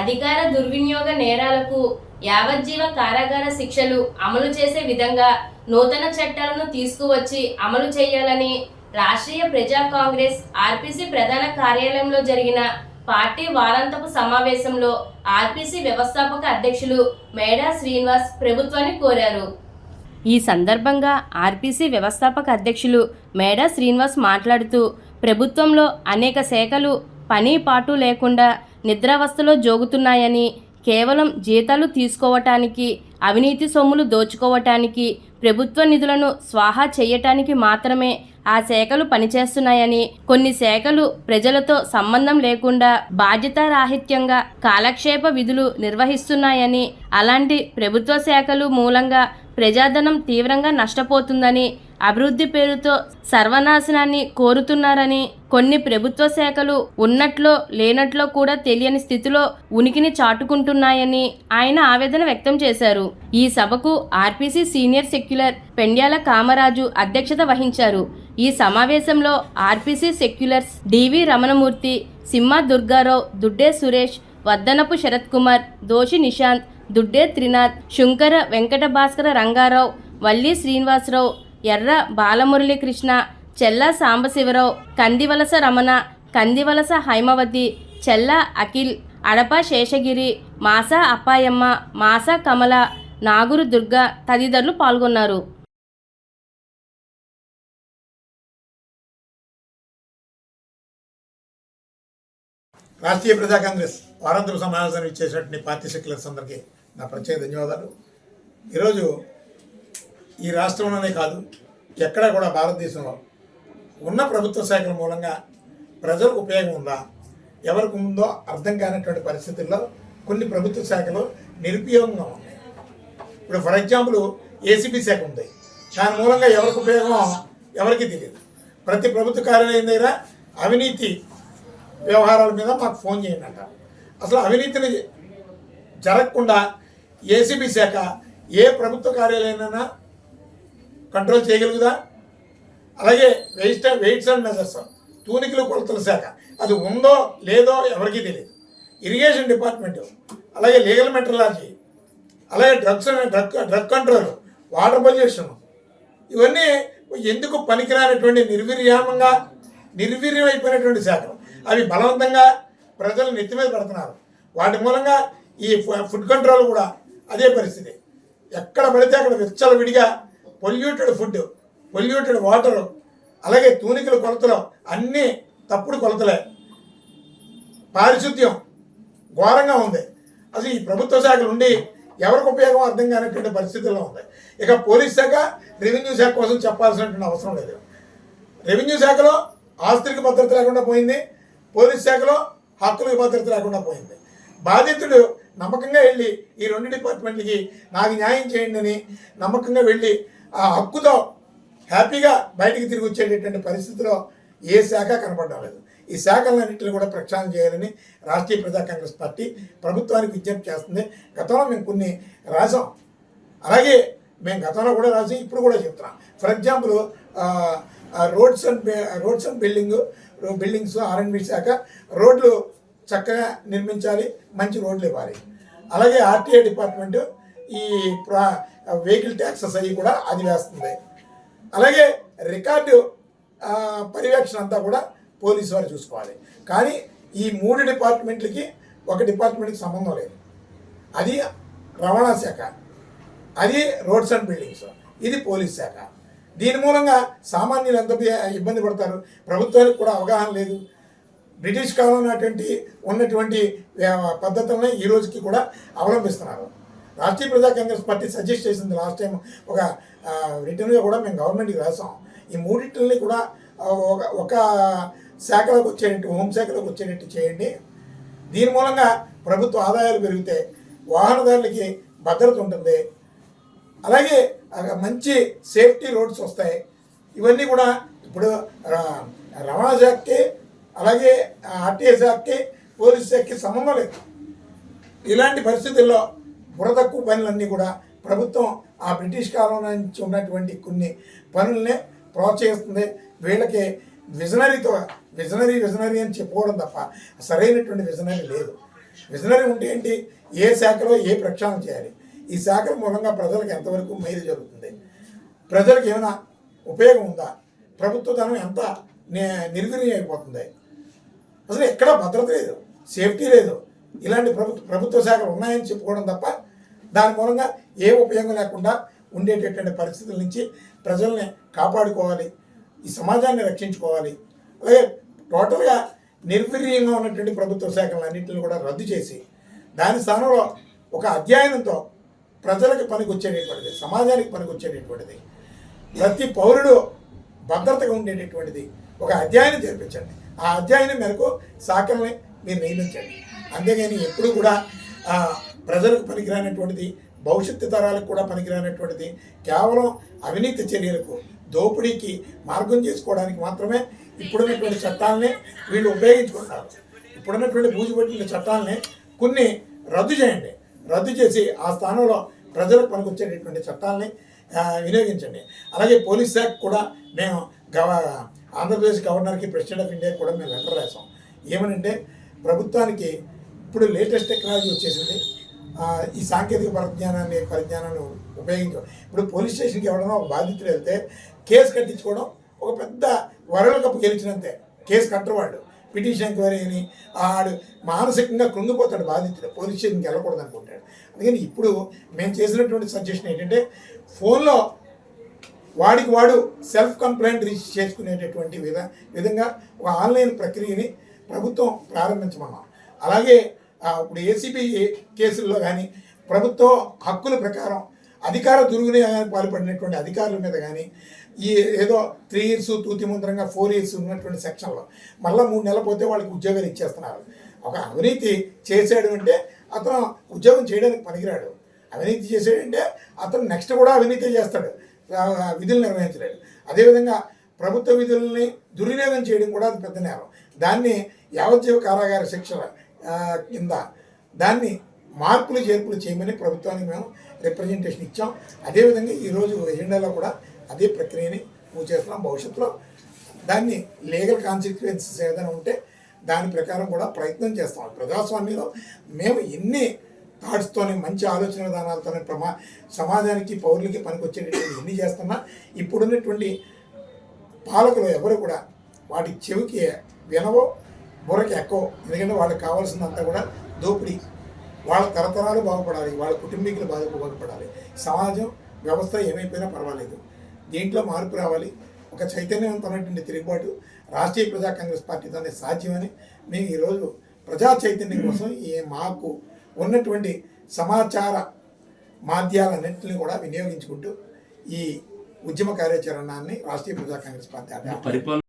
అధికార దుర్వినియోగ నేరాలకు యావజ్జీవ కారాగార శిక్షలు అమలు చేసే విధంగా నూతన చట్టాలను తీసుకువచ్చి అమలు చేయాలని రాష్ట్రీయ ప్రజా కాంగ్రెస్ ఆర్పీసీ ప్రధాన కార్యాలయంలో జరిగిన పార్టీ వారాంతపు సమావేశంలో ఆర్పీసీ వ్యవస్థాపక అధ్యక్షులు మేడా శ్రీనివాస్ ప్రభుత్వాన్ని కోరారు. ఈ సందర్భంగా ఆర్పీసీ వ్యవస్థాపక అధ్యక్షులు మేడా శ్రీనివాస్ మాట్లాడుతూ ప్రభుత్వంలో అనేక శాఖలు పని పాటు లేకుండా నిద్రావస్థలో జోగుతున్నాయని, కేవలం జీతాలు తీసుకోవటానికి, అవినీతి సొమ్ములు దోచుకోవటానికి, ప్రభుత్వ నిధులను స్వాహా చేయటానికి మాత్రమే ఆ శాఖలు పనిచేస్తున్నాయని, కొన్ని శాఖలు ప్రజలతో సంబంధం లేకుండా బాధ్యతారాహిత్యంగా కాలక్షేప విధులు నిర్వహిస్తున్నాయని, అలాంటి ప్రభుత్వ శాఖలు మూలంగా ప్రజాధనం తీవ్రంగా నష్టపోతుందని, అభివృద్ధి పేరుతో సర్వనాశనాన్ని కోరుతున్నారని, కొన్ని ప్రభుత్వ శాఖలు ఉన్నట్లో లేనట్లో కూడా తెలియని స్థితిలో ఉనికిని చాటుకుంటున్నాయని ఆయన ఆవేదన వ్యక్తం చేశారు. ఈ సభకు RPC senior secular Pendyala Kamaraju అధ్యక్షత వహించారు. ఈ సమావేశంలో ఆర్పీసీ సెక్యులర్స్ డివి రమణమూర్తి, సింహ దుర్గారావు, దుడ్డే సురేష్, వద్దనపు శరత్ కుమార్, దోషి నిశాంత్, దుడ్డే త్రినాథ్, శుంకర వెంకట భాస్కర రంగారావు, వల్లి శ్రీనివాసరావు, ఎర్ర బాలమురళీకృష్ణ, చెల్ల సాంబశివరావు, కందివలస రమణ, కందివలస హైమవతి, చెల్ల అఖిల్, అడప శేషగిరి, మాసా అప్పాయమ్మ, మాసా కమల, నాగురు దుర్గా తదితరులు పాల్గొన్నారు. రాష్ట్రీయ ప్రజా కాంగ్రెస్ వారాంతపు సమావేశాన్ని ఇచ్చేసినటువంటి పార్టీ సెక్యులర్స్ అందరికీ నా ప్రత్యేక ధన్యవాదాలు. ఈరోజు ఈ రాష్ట్రంలోనే కాదు, ఎక్కడ కూడా భారతదేశంలో ఉన్న ప్రభుత్వ శాఖల మూలంగా ప్రజలకు ఉపయోగం ఉందా, ఎవరికి ఉందో అర్థం కానటువంటి పరిస్థితుల్లో కొన్ని ప్రభుత్వ శాఖలు నిరుపయోగంగా ఉన్నాయి. ఇప్పుడు ఫర్ ఎగ్జాంపుల్ ఏసీబీ శాఖ ఉంది, దాని మూలంగా ఎవరికి ఉపయోగం ఎవరికి తెలియదు. ప్రతి ప్రభుత్వ కార్యాలయం దగ్గర అవినీతి వ్యవహారాల మీద మాకు ఫోన్ చేయండి అంటారు. అసలు అవినీతిని జరగకుండా ఏసీబీ శాఖ ఏ ప్రభుత్వ కార్యాలయానైనా కంట్రోల్ చేయగలుగుదా? అలాగే వెయిట్స్ అండ్ మెజర్స్, తూనికలు కొలతల శాఖ, అది ఉందో లేదో ఎవరికీ తెలియదు. ఇరిగేషన్ డిపార్ట్మెంట్, అలాగే లీగల్ మెట్రలాజీ, అలాగే డ్రగ్ కంట్రోల్, వాటర్ పొల్యూషన్, ఇవన్నీ ఎందుకు పనికిరానటువంటి నిర్వీర్యం అయిపోయినటువంటి శాఖలు. అవి బలవంతంగా ప్రజలు నెత్తి మీద పెడుతున్నారు. వాటి మూలంగా ఈ ఫుడ్ కంట్రోల్ కూడా అదే పరిస్థితి. ఎక్కడ పడితే అక్కడ విచ్చలవిడిగా పొల్యూటెడ్ ఫుడ్, పొల్యూటెడ్ వాటరు, అలాగే తూనికల కొలతలు అన్నీ తప్పుడు కొలతలే. పారిశుద్ధ్యం ఘోరంగా ఉంది. అసలు ఈ ప్రభుత్వ శాఖలు ఉండి ఎవరికి ఉపయోగం అర్థం కానటువంటి పరిస్థితుల్లో ఉంది. ఇక పోలీస్ శాఖ, రెవెన్యూ శాఖ కోసం చెప్పాల్సినటువంటి అవసరం లేదు. రెవెన్యూ శాఖలో ఆస్తులకు భద్రత లేకుండా పోయింది, పోలీస్ శాఖలో హక్కులకు భద్రత లేకుండా పోయింది. బాధితుడు నమ్మకంగా వెళ్ళి ఈ రెండు డిపార్ట్మెంట్లకి నాకు న్యాయం చేయండి అని నమ్మకంగా వెళ్ళి ఆ హక్కుతో హ్యాపీగా బయటికి తిరిగి వచ్చేటటువంటి పరిస్థితిలో ఏ శాఖ కనపడడం లేదు. ఈ శాఖలన్నింటినీ కూడా ప్రక్షాళన చేయాలని రాష్ట్రీయ ప్రజా కాంగ్రెస్ పార్టీ ప్రభుత్వానికి విజ్ఞప్తి చేస్తుంది. గతంలో మేము కొన్ని రాసాం, అలాగే మేము గతంలో కూడా రాసి ఇప్పుడు కూడా చెప్తున్నాం. For example roads and buildings R&B శాఖ రోడ్లు చక్కగా నిర్మించాలి, మంచి రోడ్లు ఇవ్వాలి. అలాగే ఆర్టీఏ డిపార్ట్మెంట్ ఈ వెహికల్ ట్యాక్సెస్ అవి కూడా అది వేస్తుంది. అలాగే రికార్డు పర్యవేక్షణ అంతా కూడా పోలీసు వారు చూసుకోవాలి. కానీ ఈ మూడు డిపార్ట్మెంట్లకి ఒక డిపార్ట్మెంట్కి సంబంధం లేదు. అది రవాణా శాఖ, అది రోడ్స్ అండ్ బిల్డింగ్స్, ఇది పోలీస్ శాఖ. దీని మూలంగా సామాన్యులు ఎంత ఇబ్బంది పడతారు. ప్రభుత్వానికి కూడా అవగాహన లేదు. బ్రిటిష్ కాలం ఉన్నటువంటి పద్ధతులనే ఈ రోజుకి కూడా అవలంబిస్తున్నారు. రాష్ట్రీయ ప్రజా కాంగ్రెస్ పార్టీ సజెస్ట్ చేసింది లాస్ట్ టైం ఒక రిటర్న్గా కూడా మేము గవర్నమెంట్కి రాసాం. ఈ మూడింటిని కూడా ఒక శాఖలోకి వచ్చేటట్టు, హోంశాఖలోకి వచ్చేటట్టు చేయండి. దీని మూలంగా ప్రభుత్వ ఆదాయాలు పెరిగితే వాహనదారులకి భద్రత ఉంటుంది, అలాగే మంచి సేఫ్టీ రోడ్స్ వస్తాయి. ఇవన్నీ కూడా ఇప్పుడు రవాణా శాఖకి, అలాగే ఆర్టీఏ శాఖకి, పోలీస్ శాఖకి సంబంధం లేదు. ఇలాంటి పరిస్థితుల్లో బురదక్కువ పనులన్నీ కూడా ప్రభుత్వం ఆ బ్రిటిష్ కాలం నుంచి ఉన్నటువంటి కొన్ని పనులనే ప్రోత్సహిస్తుంది. వీళ్ళకి విజనరీ అని చెప్పుకోవడం తప్ప సరైనటువంటి విజనరీ లేదు. విజనరీ ఉంటే ఏంటి, ఏ శాఖలో ఏ ప్రక్షాళన చేయాలి, ఈ శాఖల మూలంగా ప్రజలకు ఎంతవరకు మేలు జరుగుతుంది, ప్రజలకు ఏమైనా ఉపయోగం ఉందా, ప్రభుత్వ ధనం ఎంత నిర్వీర్యం అయిపోతుంది, అసలు ఎక్కడ భద్రత లేదు, సేఫ్టీ లేదు, ఇలాంటి ప్రభుత్వ శాఖలు ఉన్నాయని చెప్పుకోవడం తప్ప దాని మూలంగా ఏ ఉపయోగం లేకుండా ఉండేటటువంటి పరిస్థితుల నుంచి ప్రజల్ని కాపాడుకోవాలి, ఈ సమాజాన్ని రక్షించుకోవాలి. అలాగే టోటల్గా నిర్వీర్యంగా ఉన్నటువంటి ప్రభుత్వ శాఖలన్నింటిని కూడా రద్దు చేసి దాని స్థానంలో ఒక అధ్యయనంతో ప్రజలకు పనికొచ్చేటటువంటిది, సమాజానికి పనికొచ్చేటటువంటిది, ప్రతి పౌరుడు భద్రతగా ఉండేటటువంటిది ఒక అధ్యయనం చేర్పించండి. ఆ అధ్యయనం మేరకు శాఖల్ని మీరు నియమించండి. అంతేగాని ఎప్పుడు కూడా ప్రజలకు పనికిరానటువంటిది, భవిష్యత్తు తరాలకు కూడా పనికిరానటువంటిది, కేవలం అవినీతి చర్యలకు, దోపిడీకి మార్గం చేసుకోవడానికి మాత్రమే ఇప్పుడున్నటువంటి చట్టాలని వీళ్ళు ఉపయోగించుకుంటారు. ఇప్పుడున్నటువంటి బూజుపట్టిన చట్టాలని కొన్ని రద్దు చేయండి. రద్దు చేసి ఆ స్థానంలో ప్రజలకు పనికొచ్చేటటువంటి చట్టాలని వినియోగించండి. అలాగే పోలీస్ శాఖ కూడా మేము ఆంధ్రప్రదేశ్ గవర్నర్కి, ప్రెసిడెంట్ ఆఫ్ ఇండియా కూడా మేము లెటర్ రాసాం. ఏమనంటే ప్రభుత్వానికి ఇప్పుడు లేటెస్ట్ టెక్నాలజీ వచ్చేసింది, ఈ సాంకేతిక పరిజ్ఞానాన్ని ఉపయోగించాం. ఇప్పుడు పోలీస్ స్టేషన్కి ఎవరైనా ఒక బాధితులు వెళ్తే కేసు కట్టించుకోవడం ఒక పెద్ద వరల్డ్ కప్ గెలిచినంతే. కేసు కట్టవాళ్ళు పిటిషన్ ఎంక్వైరీ అని ఆడు మానసికంగా కృంగిపోతాడు బాధితుడు, పోలీస్ స్టేషన్కి వెళ్ళకూడదు అనుకుంటాడు. అందుకని ఇప్పుడు మేము చేసినటువంటి సజెషన్ ఏంటంటే ఫోన్లో వాడికి వాడు సెల్ఫ్ కంప్లైంట్ రిజిస్టర్ చేసుకునేటటువంటి విధంగా ఒక ఆన్లైన్ ప్రక్రియని ప్రభుత్వం ప్రారంభించమన్నాం. అలాగే ఇప్పుడు ఏసీబీ కేసుల్లో కానీ ప్రభుత్వ హక్కుల ప్రకారం అధికార దుర్వినియోగానికి పాల్పడినటువంటి అధికారుల మీద కానీ ఈ ఏదో 3 years తూతి ముందరంగా 4 years ఉన్నటువంటి సెక్షన్లో మళ్ళీ 3 నెలలు పోతే వాళ్ళకి ఉద్యోగాలు ఇచ్చేస్తున్నారు. ఒక అవినీతి చేశాడు అంటే అతను ఉద్యోగం చేయడానికి పనికిరాడు. అవినీతి చేసాడంటే అతను నెక్స్ట్ కూడా అవినీతి చేస్తాడు, విధులు నిర్వహించలేడు. అదేవిధంగా ప్రభుత్వ విధుల్ని దుర్వినియోగం చేయడం కూడా అది పెద్ద నేరం. దాన్ని యావజ్జీవ కారాగార శిక్షల కింద దాన్ని మార్పులు చేర్పులు చేయమని ప్రభుత్వానికి మేము రిప్రజెంటేషన్ ఇచ్చాం. అదేవిధంగా ఈరోజు ఎజెండాలో కూడా అదే ప్రక్రియని మూవ్ చేస్తున్నాం. భవిష్యత్తులో దాన్ని లీగల్ కాన్సిక్వెన్సెస్ ఏదైనా ఉంటే దాని ప్రకారం కూడా ప్రయత్నం చేస్తాం. ప్రజాస్వామ్యంలో మేము ఎన్ని థాట్స్తోని, మంచి ఆలోచన విధానాలతోనే సమాజానికి, పౌరులకి పనికొచ్చేటటువంటి ఎన్ని చేస్తున్నా ఇప్పుడున్నటువంటి పాలకులు ఎవరు కూడా వాటి చెవికి వినవో, బుర్రకి ఎక్కవో. ఎందుకంటే వాళ్ళకి కావాల్సిందంతా కూడా దోపిడీ. వాళ్ళ తరతరాలు బాగుపడాలి, వాళ్ళ కుటుంబీకులు బాగుపడాలి, సమాజం వ్యవస్థ ఏమైపోయినా పర్వాలేదు, దీంట్లో మార్పు రావాలి. ఒక చైతన్యవంతమైనటువంటి తిరుగుబాటు రాష్ట్రీయ ప్రజా కాంగ్రెస్ పార్టీతోనే సాధ్యమని మేము ఈరోజు ప్రజా చైతన్యం కోసం మాకు ఉన్నటువంటి సమాచార మాధ్యాలన్నింటినీ కూడా వినియోగించుకుంటూ ఈ ఉద్యమ కార్యాచరణాన్ని రాష్ట్రీయ ప్రజా కాంగ్రెస్ పార్టీ